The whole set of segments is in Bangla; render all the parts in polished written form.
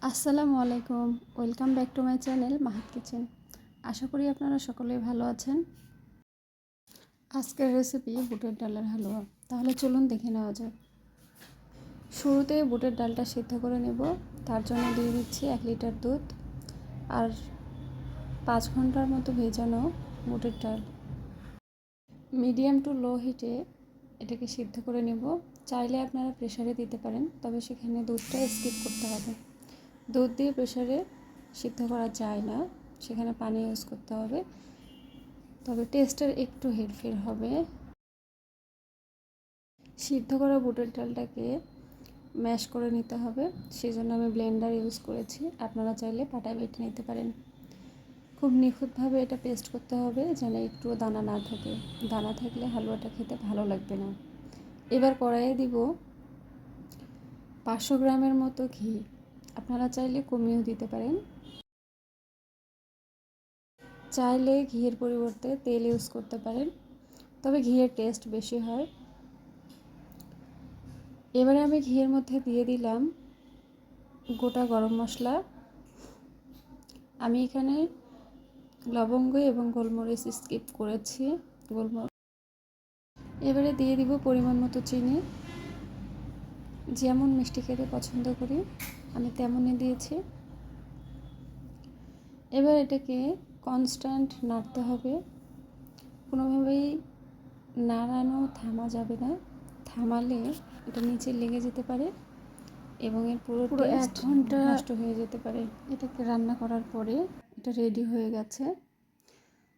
আসসালামু আলাইকুম, welcome back to my channel Mahat kitchen. আশা করি আপনারা সকলেই ভালো আছেন। আজকের রেসিপি বুটের ডালের হালুয়া। তাহলে চলুন দেখে নেওয়া যাক। শুরুতে বুটের ডালটা সিদ্ধ করে নেব। তার জন্য দিয়ে দিচ্ছি 1 লিটার দুধ আর 5 ঘন্টার মতো ভেজানো বুটের ডাল। মিডিয়াম টু লো হিটে এটাকে সিদ্ধ করে নেব। চাইলে আপনারা প্রেসারে দিতে পারেন, তবে সেখানে দুধটা স্কিপ করতে হবে। দুধ দিয়ে প্রেসারে সিদ্ধ করা যায় না, সেখানে পানি ইউজ করতে হবে, তবে টেস্টের একটু হেরফের হবে। সিদ্ধ করা বুটের ডালটাকে ম্যাশ করে নিতে হবে, সেজন্য আমি ব্লেন্ডার ইউজ করেছি। আপনারা চাইলে পাটায় বেটে নিতে পারেন। খুব নিখুঁতভাবে এটা পেস্ট করতে হবে, যেন একটু দানা না থাকে। দানা থাকলে হালুয়াটা খেতে ভালো লাগবে না। এবার কড়াইয়ে দিব 500 গ্রামের মতো ঘি। আপনারা চাইলে কমিয়েও দিতে পারেন। চাইলে ঘিয়ের পরিবর্তে তেল ইউজ করতে পারেন, তবে ঘিয়ের টেস্ট বেশি হয়। এবারে আমি ঘিয়ের মধ্যে দিয়ে দিলাম গোটা গরম মশলা। আমি এখানে লবঙ্গ এবং গোলমরিচ স্কিপ করেছি। এবারে দিয়ে দিব পরিমাণ মতো চিনি। যেমন মিষ্টি খেতে পছন্দ করি আমি তেমনই দিয়েছি। এবার এটাকে কনস্ট্যান্ট নাড়তে হবে, কোনোভাবেই নাড়ানো থামা যাবে না। থামালে এটা নিচে লেগে যেতে পারে এবং এর পুরো 1 ঘন্টা নষ্ট হয়ে যেতে পারে। এটাকে রান্না করার পরে এটা রেডি হয়ে গেছে।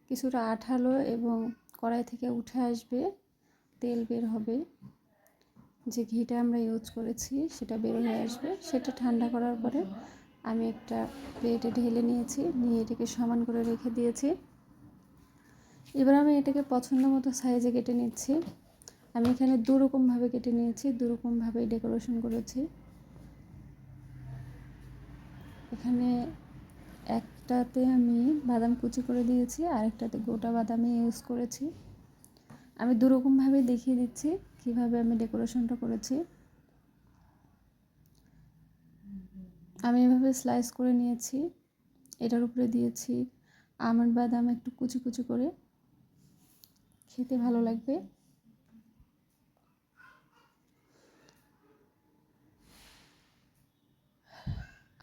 কিছুটা আঠালো এবং কড়াই থেকে উঠে আসবে, তেল বের হবে। যে ঘিটা আমরা ইউজ করেছি সেটা বের হয়ে আসবে। সেটা ঠান্ডা করার পরে আমি একটা প্লেটে ঢেলে নিয়েছি, নিয়ে এটাকে সমান করে রেখে দিয়েছি। এবার আমি এটাকে পছন্দ মতো সাইজে কেটে নিচ্ছি। আমি এখানে দুরকমভাবে কেটে নিয়েছি, দুরকমভাবে ডেকোরেশন করেছি। এখানে একটাতে আমি বাদাম কুচি করে দিয়েছি, আরেকটাতে গোটা বাদামই ইউজ করেছি। আমি দুরকমভাবে দেখিয়ে দিচ্ছি কিভাবে আমি ডেকোরেশনটা করেছি। আমি এভাবে স্লাইস করে নিয়েছি, এটার উপরে দিয়েছি আমন্ড বাদাম একটু কুচি কুচি করে, খেতে ভালো লাগবে।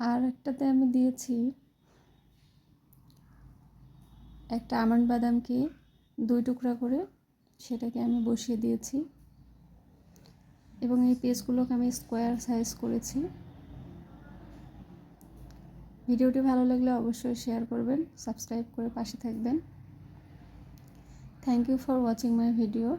আর একটাতে আমি দিয়েছি একটা আমন্ড বাদামকে 2 টুকরা করে, সেটাকে আমি বসিয়ে দিয়েছি এবং এই পিসগুলোকে আমি স্কোয়ার সাইজ করেছি। ভিডিওটি ভালো লাগলে অবশ্যই শেয়ার করবেন, সাবস্ক্রাইব করে পাশে থাকবেন। Thank you for watching my video.